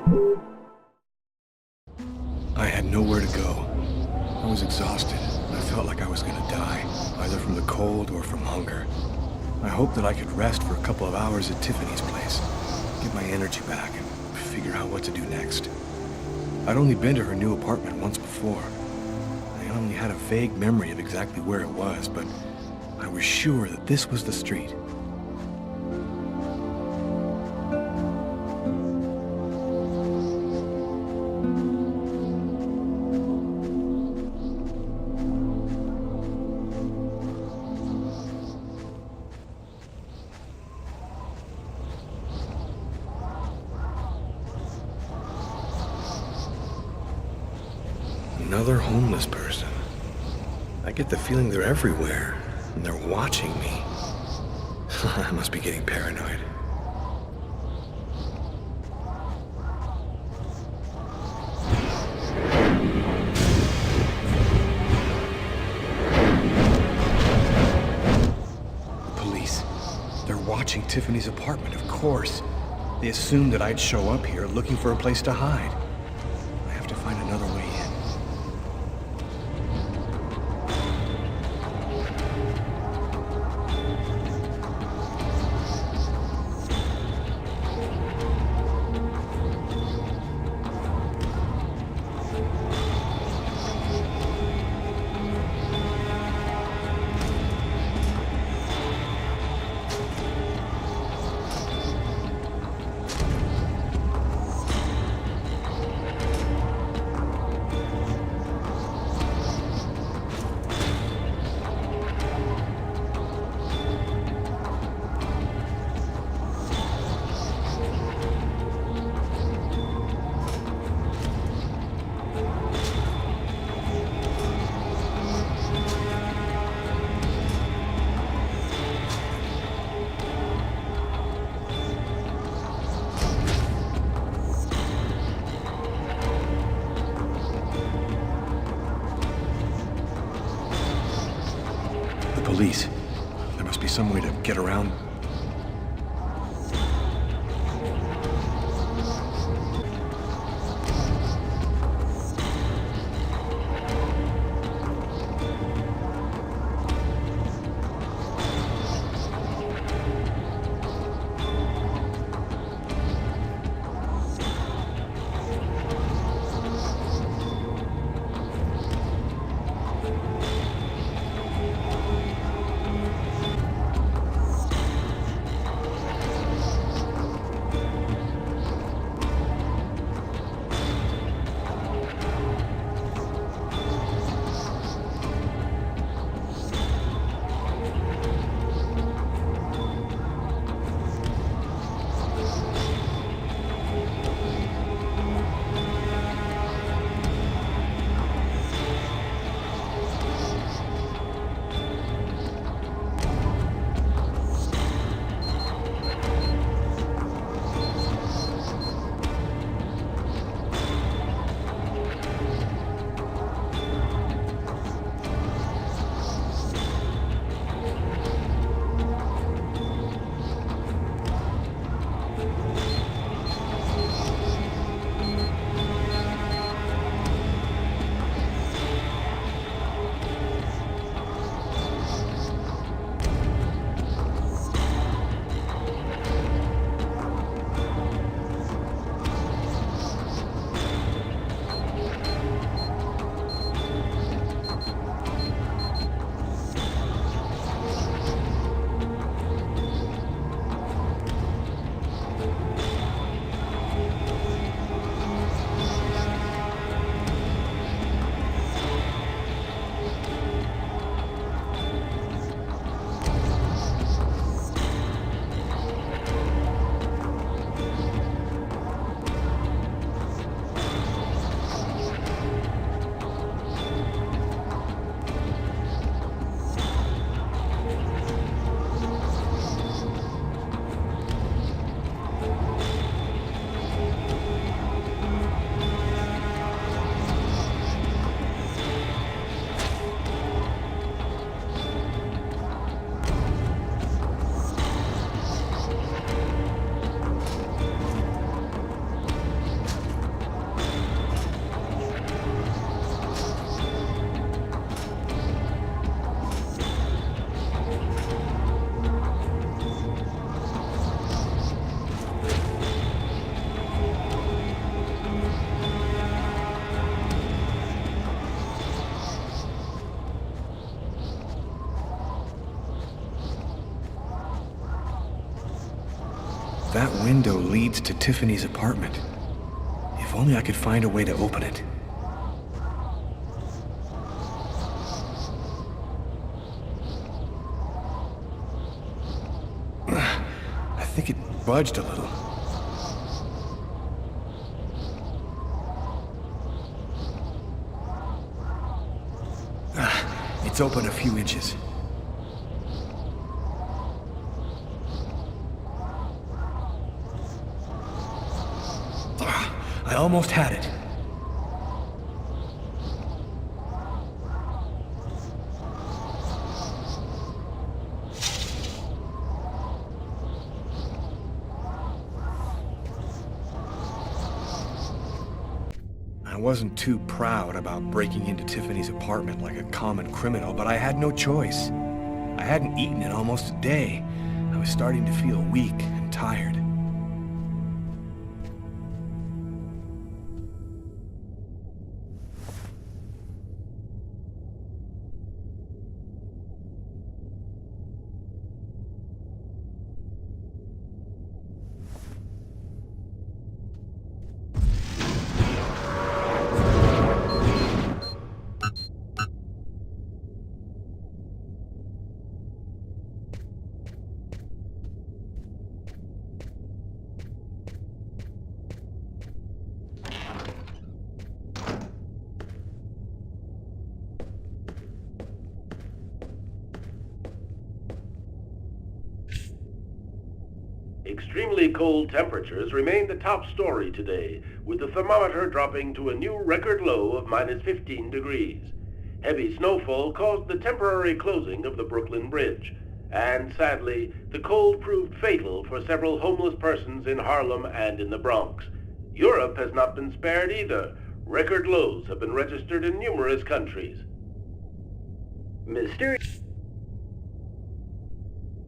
I had nowhere to go. I was exhausted. I felt like I was gonna die, either from the cold or from hunger. I hoped that I could rest for a couple of hours at Tiffany's place, get my energy back, and figure out what to do next. I'd only been to her new apartment once before. I only had a vague memory of exactly where it was, but I was sure that this was the street. Another homeless person. I get the feeling they're everywhere, and they're watching me. I must be getting paranoid. The police. They're watching Tiffany's apartment, of course. They assumed that I'd show up here looking for a place to hide. I have to find another way in. Police. There must be some way to get around. That window leads to Tiffany's apartment. If only I could find a way to open it. I think it budged a little. It's open a few inches. I almost had it. I wasn't too proud about breaking into Tiffany's apartment like a common criminal, but I had no choice. I hadn't eaten in almost a day. I was starting to feel weak and tired. Extremely cold temperatures remain the top story today, with the thermometer dropping to a new record low of -15 degrees. Heavy snowfall caused the temporary closing of the Brooklyn Bridge, and sadly, the cold proved fatal for several homeless persons in Harlem and in the Bronx. Europe has not been spared either. Record lows have been registered in numerous countries. Mysterious.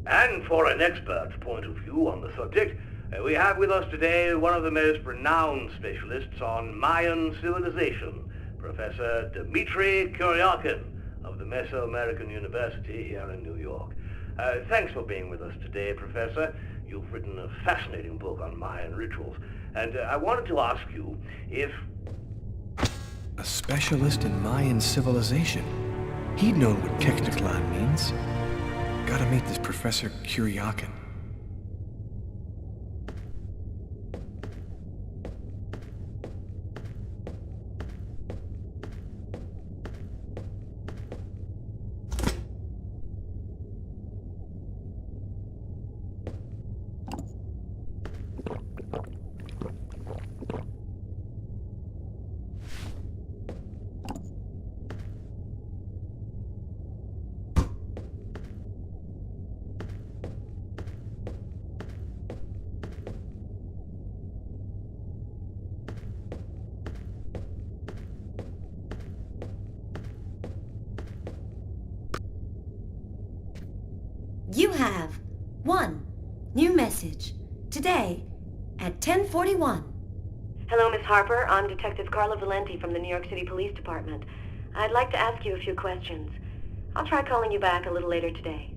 And for an expert's point of view on the subject, we have with us today one of the most renowned specialists on Mayan civilization, Professor Dmitry Kuryakin of the Mesoamerican University here in New York. Thanks for being with us today, Professor. You've written a fascinating book on Mayan rituals, and I wanted to ask you if... A specialist in Mayan civilization. He'd known what Kekteklan means. Gotta meet this Professor Kuryakin. You have one new message today at 10:41. Hello, Miss Harper. I'm Detective Carla Valenti from the New York City Police Department. I'd like to ask you a few questions. I'll try calling you back a little later today.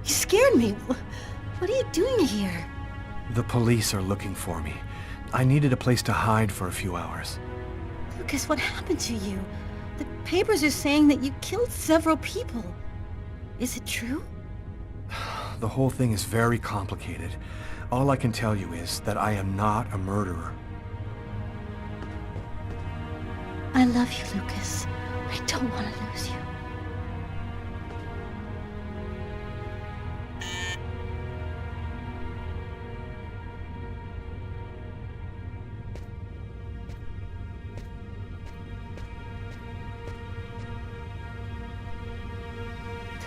You scared me. What are you doing here? The police are looking for me. I needed a place to hide for a few hours. Lucas, what happened to you? The papers are saying that you killed several people. Is it true? The whole thing is very complicated. All I can tell you is that I am not a murderer. I love you, Lucas. I don't want to lose you.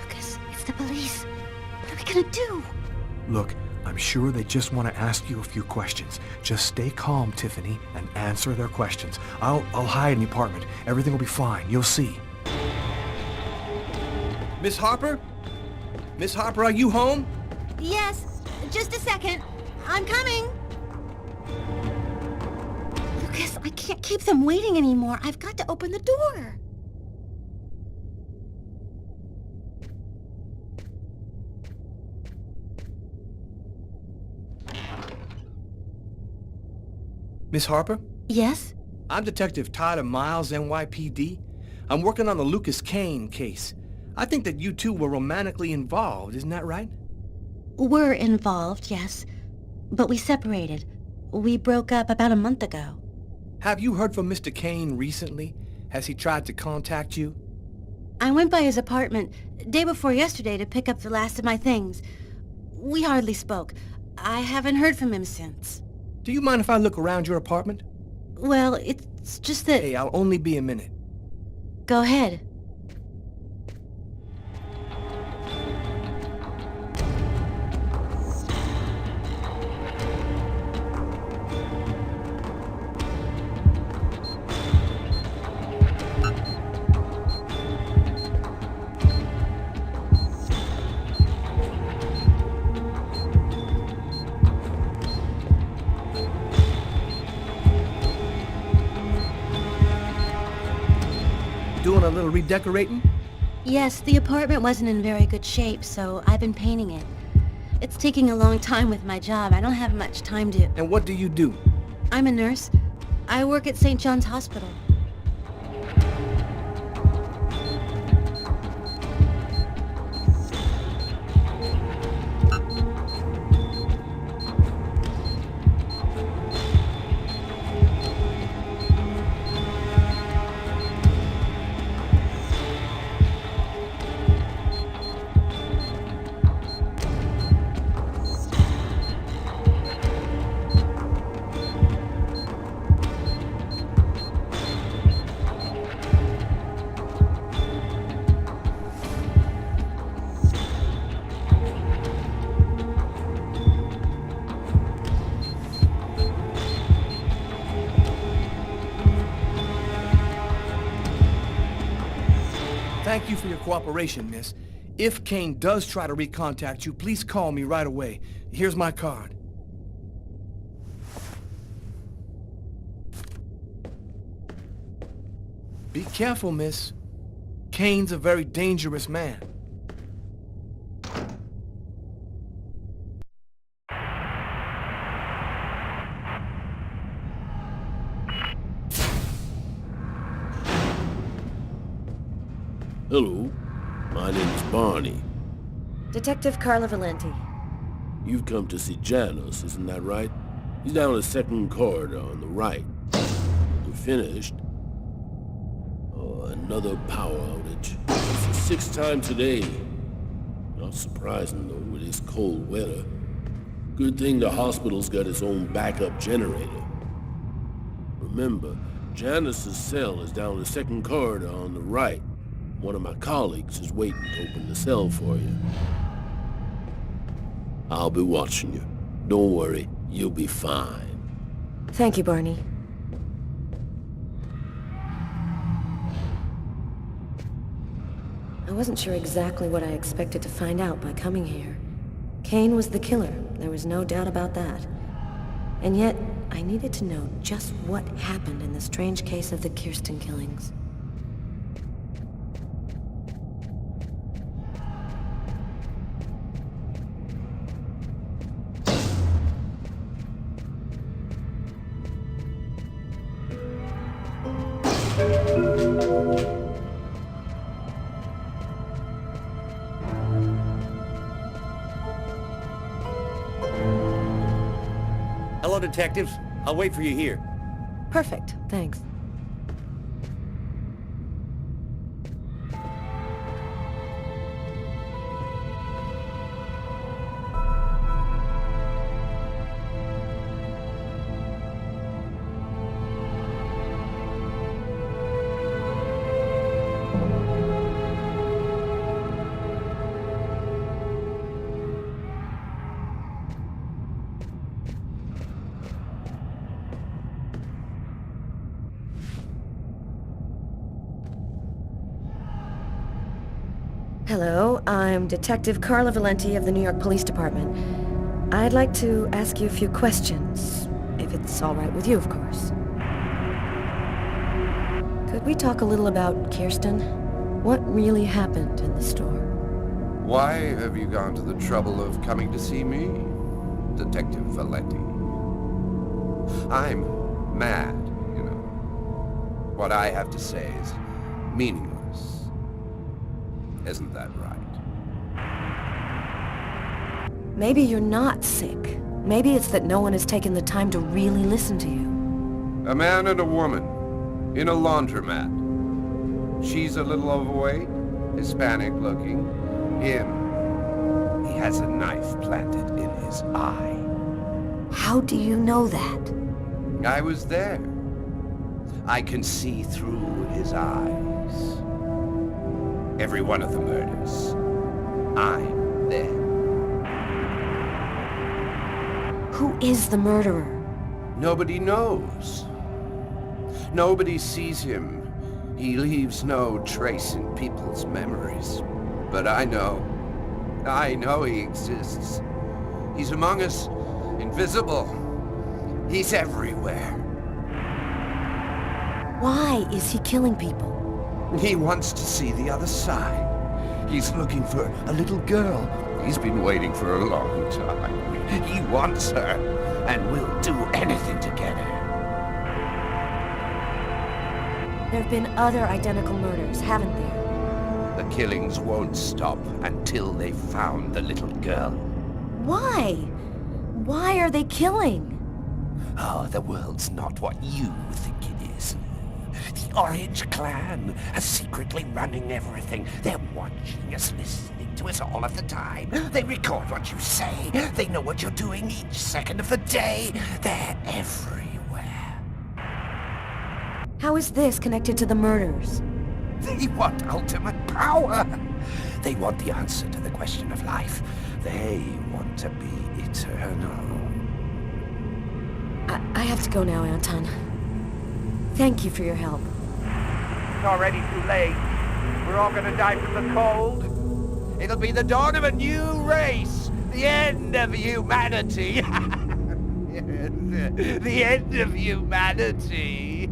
Lucas, it's the police. What are we gonna do? Look, I'm sure they just want to ask you a few questions. Just stay calm, Tiffany, and answer their questions. I'll hide in the apartment. Everything will be fine. You'll see. Miss Harper? Miss Harper, are you home? Yes, just a second. I'm coming. Lucas, I can't keep them waiting anymore. I've got to open the door. Miss Harper? Yes? I'm Detective Tyler Miles, NYPD. I'm working on the Lucas Kane case. I think that you two were romantically involved, isn't that right? We're involved, yes. But we separated. We broke up about a month ago. Have you heard from Mr. Kane recently? Has he tried to contact you? I went by his apartment day before yesterday to pick up the last of my things. We hardly spoke. I haven't heard from him since. Do you mind if I look around your apartment? Well, it's just that... Hey, I'll only be a minute. Go ahead. Doing a little redecorating? Yes, the apartment wasn't in very good shape, so I've been painting it. It's taking a long time with my job. I don't have much time to... And what do you do? I'm a nurse. I work at St. John's Hospital. Thank you for your cooperation, miss. If Kane does try to recontact you, please call me right away. Here's my card. Be careful, miss. Kane's a very dangerous man. Hello, my name is Barney. Detective Carla Valenti. You've come to see Janus, isn't that right? He's down the second corridor on the right. We're finished. Oh, another power outage. It's the sixth time today. Not surprising, though, with this cold weather. Good thing the hospital's got its own backup generator. Remember, Janus's cell is down the second corridor on the right. One of my colleagues is waiting to open the cell for you. I'll be watching you. Don't worry, you'll be fine. Thank you, Barney. I wasn't sure exactly what I expected to find out by coming here. Kane was the killer, there was no doubt about that. And yet, I needed to know just what happened in the strange case of the Kirsten killings. Hello, detectives. I'll wait for you here. Perfect, thanks. Hello, I'm Detective Carla Valenti of the New York Police Department. I'd like to ask you a few questions, if it's all right with you, of course. Could we talk a little about Kirsten? What really happened in the store? Why have you gone to the trouble of coming to see me, Detective Valenti? I'm mad, you know. What I have to say is meaningless. Isn't that right? Maybe you're not sick. Maybe it's that no one has taken the time to really listen to you. A man and a woman in a laundromat. She's a little overweight, Hispanic looking. Him, he has a knife planted in his eye. How do you know that? I was there. I can see through his eyes. Every one of the murders, I'm there. Who is the murderer? Nobody knows. Nobody sees him. He leaves no trace in people's memories. But I know he exists. He's among us, invisible. He's everywhere. Why is he killing people? He wants to see the other side. He's looking for a little girl. He's been waiting for a long time. He wants her, and will do anything to get her. There have been other identical murders, haven't there? The killings won't stop until they've found the little girl. Why? Why are they killing? Oh, the world's not what you think it is. The Orange Clan are secretly running everything. They're watching us, listening to us all of the time. They record what you say. They know what you're doing each second of the day. They're everywhere. How is this connected to the murders? They want ultimate power. They want the answer to the question of life. They want to be eternal. I have to go now, Anton. Thank you for your help. It's already too late. We're all gonna die from the cold. It'll be the dawn of a new race. The end of humanity. The end of humanity.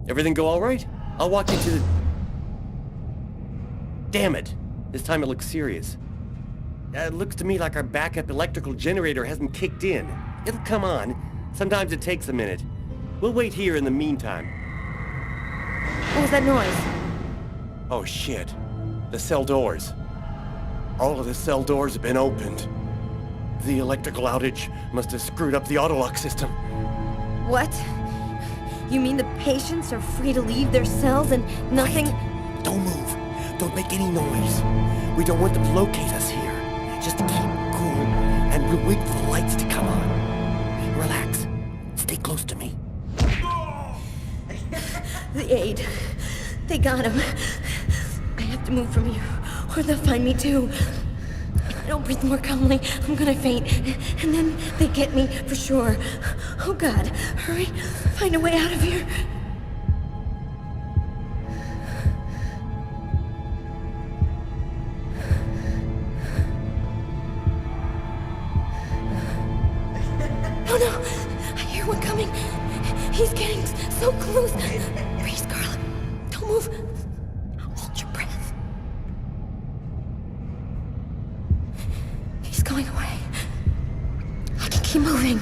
Everything go all right? I'll walk you to the... Damn it! This time it looks serious. It looks to me like our backup electrical generator hasn't kicked in. It'll come on. Sometimes it takes a minute. We'll wait here in the meantime. What was that noise? Oh shit. The cell doors. All of the cell doors have been opened. The electrical outage must have screwed up the autolock system. What? You mean the patients are free to leave their cells and nothing... Wait. Don't move. Don't make any noise. We don't want them to locate us here. Just keep cool, and we'll wait for the lights to come on. Relax. Stay close to me. The aide. They got him. I have to move from here, or they'll find me too. If I don't breathe more calmly, I'm gonna faint. And then they get me for sure. Oh God, hurry. Find a way out of here. Oh no! I hear one coming. He's getting so close. Breathe, Carla. Don't move. Hold your breath. He's going away. I can keep moving.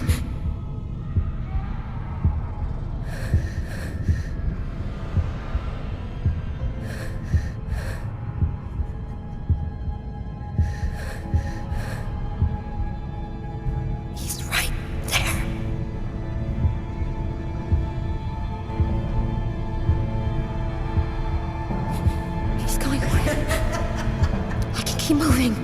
Keep moving.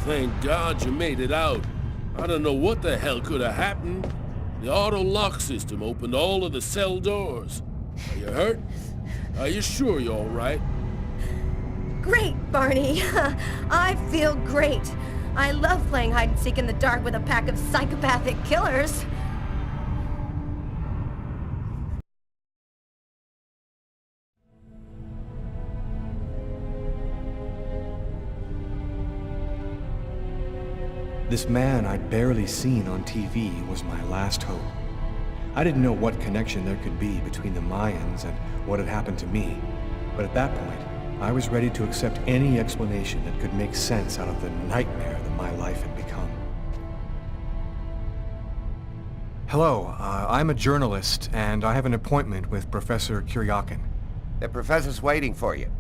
Thank God you made it out. I don't know what the hell could have happened. The auto lock system opened all of the cell doors. Are you hurt? Are you sure you're all right? Great, Barney. I feel great. I love playing hide-and-seek in the dark with a pack of psychopathic killers. This man I'd barely seen on TV was my last hope. I didn't know what connection there could be between the Mayans and what had happened to me, but at that point, I was ready to accept any explanation that could make sense out of the nightmare that my life had become. Hello, I'm a journalist, and I have an appointment with Professor Kuryakin. The professor's waiting for you.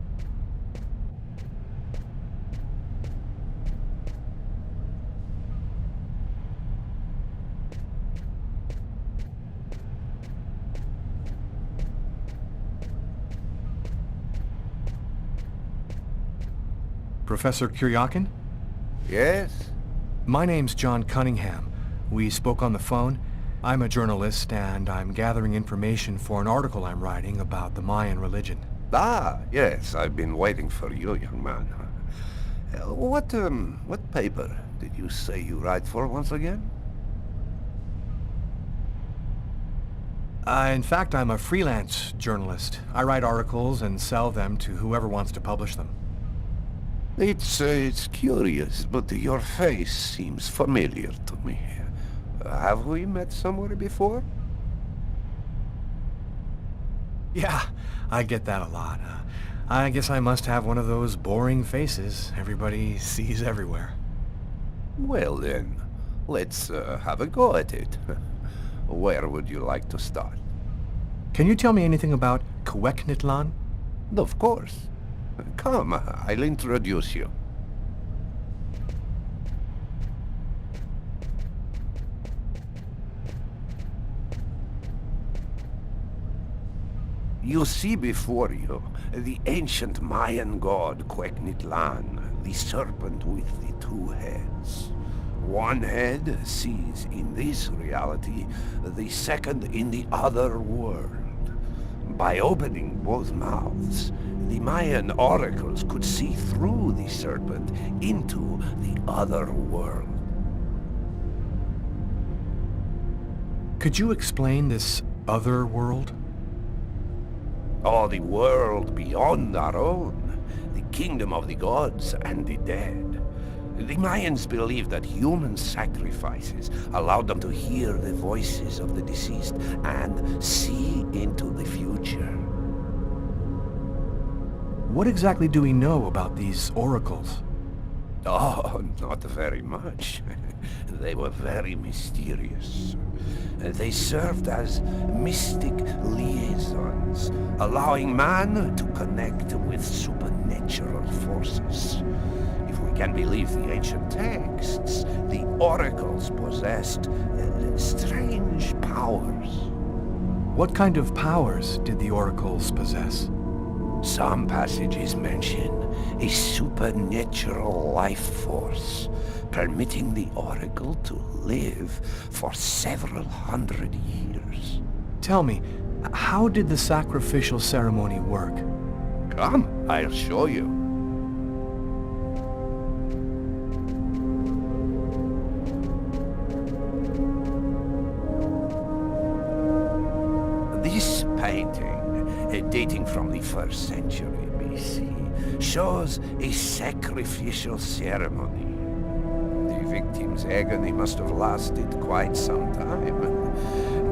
Professor Kuryakin? Yes? My name's John Cunningham. We spoke on the phone. I'm a journalist, and I'm gathering information for an article I'm writing about the Mayan religion. Ah, yes, I've been waiting for you, young man. What paper did you say you write for once again? In fact, I'm a freelance journalist. I write articles and sell them to whoever wants to publish them. It's curious, but your face seems familiar to me. Have we met somewhere before? Yeah, I get that a lot. I guess I must have one of those boring faces everybody sees everywhere. Well then, let's have a go at it. Where would you like to start? Can you tell me anything about Kweknitlan? Of course. Come, I'll introduce you. You see before you the ancient Mayan god Kweknitlan, the serpent with the two heads. One head sees in this reality, the second in the other world. By opening both mouths, the Mayan oracles could see through the serpent into the other world. Could you explain this other world? Oh, the world beyond our own, the kingdom of the gods and the dead. The Mayans believed that human sacrifices allowed them to hear the voices of the deceased and see into the future. What exactly do we know about these oracles? Oh, not very much. They were very mysterious. They served as mystic liaisons, allowing man to connect with supernatural forces. If we can believe the ancient texts, the oracles possessed strange powers. What kind of powers did the oracles possess? Some passages mention a supernatural life force, permitting the oracle to live for several hundred years. Tell me, how did the sacrificial ceremony work? Come, I'll show you. This painting, dating from the 1st century BC, shows a sacrificial ceremony. The victim's agony must have lasted quite some time,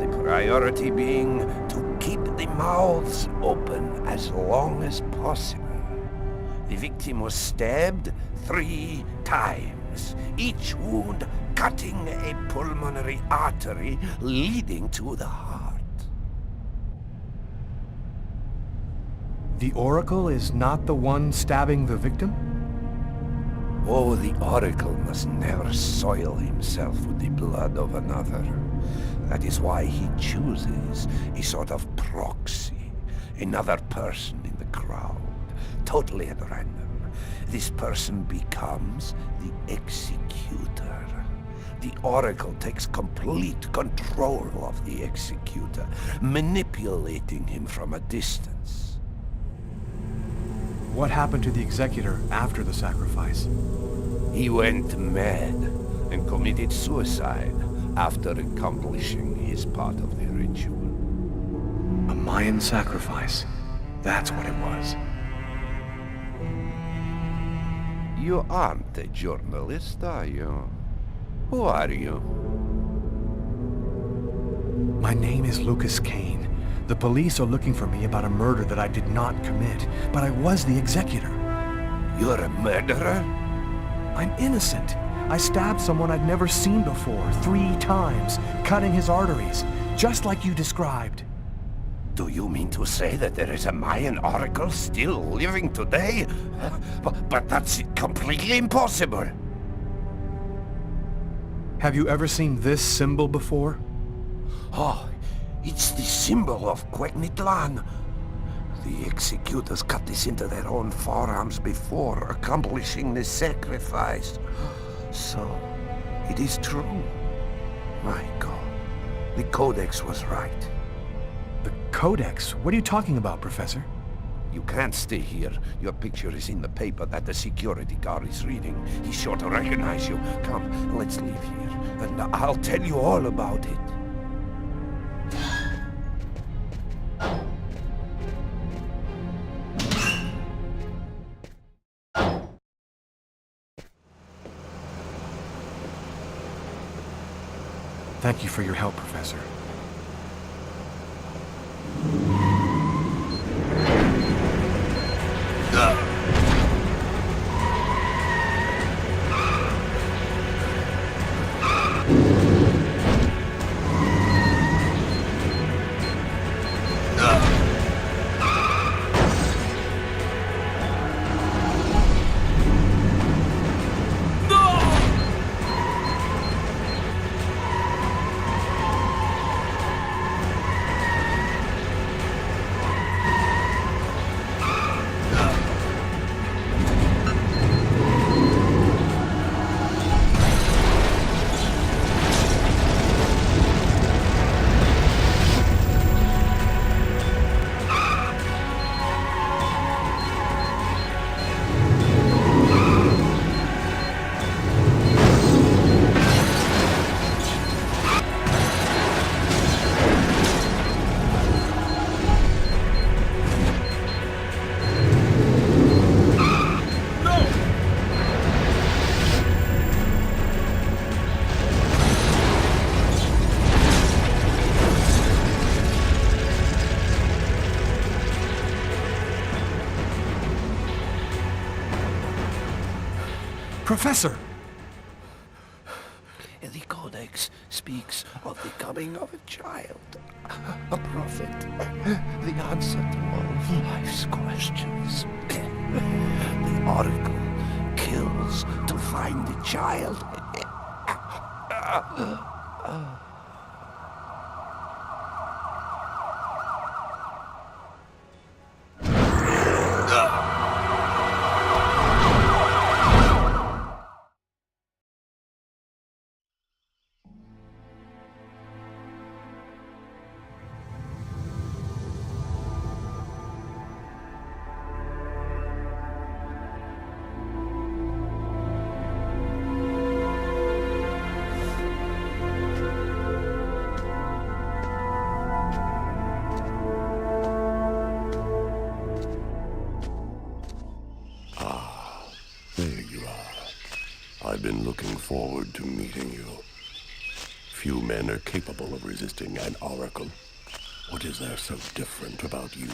the priority being to keep the mouths open as long as possible. The victim was stabbed 3 times, each wound cutting a pulmonary artery leading to the heart. The Oracle is not the one stabbing the victim? Oh, the Oracle must never soil himself with the blood of another. That is why he chooses a sort of proxy, another person in the crowd, totally at random. This person becomes the executor. The Oracle takes complete control of the executor, manipulating him from a distance. What happened to the executor after the sacrifice? He went mad and committed suicide after accomplishing his part of the ritual. A Mayan sacrifice. That's what it was. You aren't a journalist, are you? Who are you? My name is Lucas Kane. The police are looking for me about a murder that I did not commit, but I was the executor. You're a murderer? I'm innocent. I stabbed someone I'd never seen before 3 times, cutting his arteries, just like you described. Do you mean to say that there is a Mayan oracle still living today? But that's completely impossible. Have you ever seen this symbol before? Oh, it's the symbol of Quegnitlan. The executors cut this into their own forearms before accomplishing the sacrifice. So, it is true. My God, the Codex was right. The Codex? What are you talking about, Professor? You can't stay here. Your picture is in the paper that the security guard is reading. He's sure to recognize you. Come, let's leave here, and I'll tell you all about it. Thank you for your help, Professor. Professor! The Codex speaks of the coming of a child, a prophet, the answer to all of life's questions. The Oracle kills to find the child. There you are. I've been looking forward to meeting you. Few men are capable of resisting an oracle. What is there so different about you?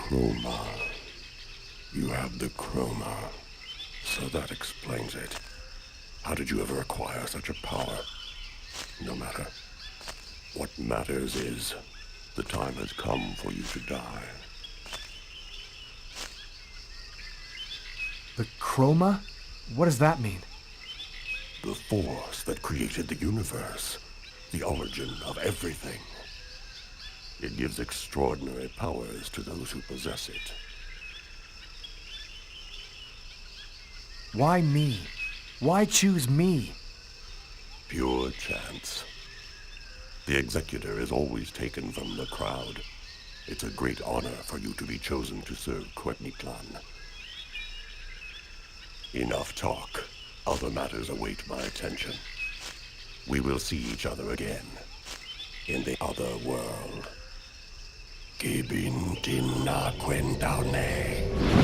chroma. You have the chroma. So that explains it. How did you ever acquire such a power? No matter. What matters is, the time has come for you to die. The chroma? What does that mean? The force that created the universe. The origin of everything. It gives extraordinary powers to those who possess it. Why me? Why choose me? Pure chance. The executor is always taken from the crowd. It's a great honor for you to be chosen to serve Kuetniklan. Enough talk. Other matters await my attention. We will see each other again. In the other world. Gibin dinna quentaune.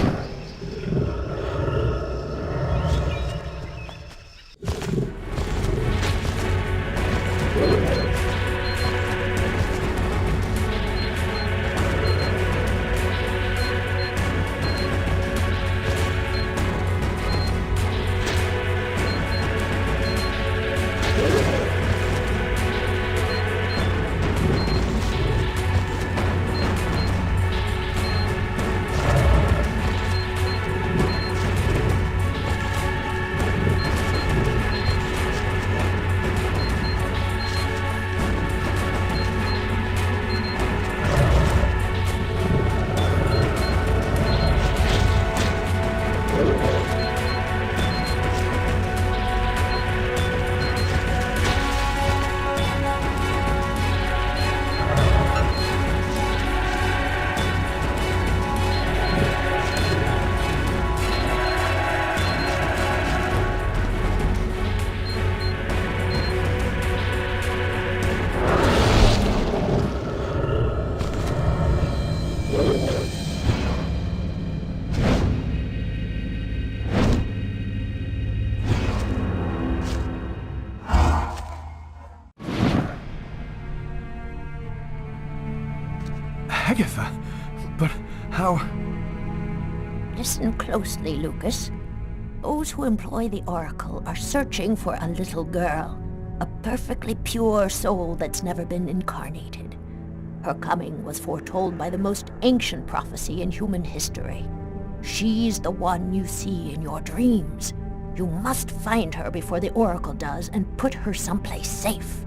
Agatha, but how... Listen closely, Lucas. Those who employ the Oracle are searching for a little girl, a perfectly pure soul that's never been incarnated. Her coming was foretold by the most ancient prophecy in human history. She's the one you see in your dreams. You must find her before the Oracle does and put her someplace safe.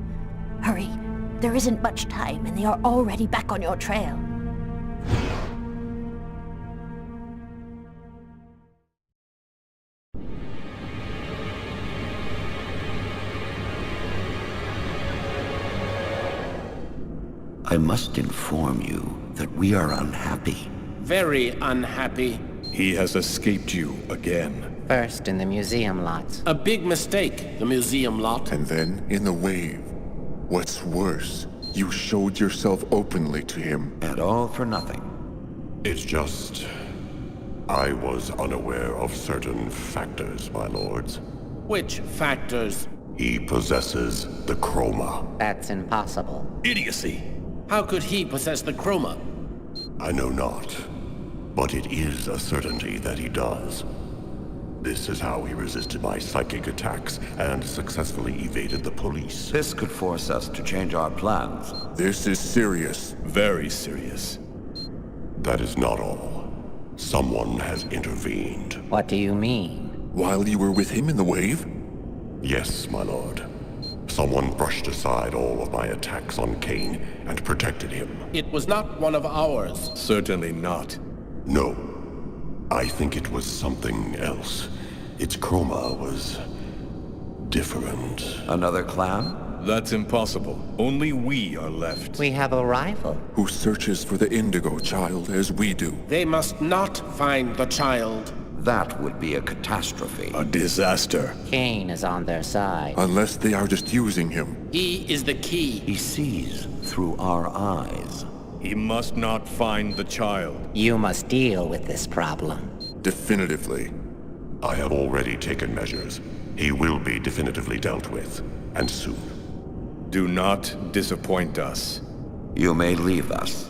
Hurry, there isn't much time and they are already back on your trail. I must inform you that we are unhappy. Very unhappy. He has escaped you again. First in the museum lot. A big mistake, the museum lot. And then in the wave. What's worse, you showed yourself openly to him. And all for nothing. It's just... I was unaware of certain factors, my lords. Which factors? He possesses the chroma. That's impossible. Idiocy. How could he possess the chroma? I know not, but it is a certainty that he does. This is how he resisted my psychic attacks and successfully evaded the police. This could force us to change our plans. This is serious. Very serious. That is not all. Someone has intervened. What do you mean? While you were with him in the wave? Yes, my lord. Someone brushed aside all of my attacks on Kane and protected him. It was not one of ours. Certainly not. No. I think it was something else. Its chroma was... different. Another clan? That's impossible. Only we are left. We have a rival. Who searches for the Indigo child as we do. They must not find the child. That would be a catastrophe. A disaster. Kane is on their side. Unless they are just using him. He is the key. He sees through our eyes. He must not find the child. You must deal with this problem. Definitively. I have already taken measures. He will be definitively dealt with, and soon. Do not disappoint us. You may leave us.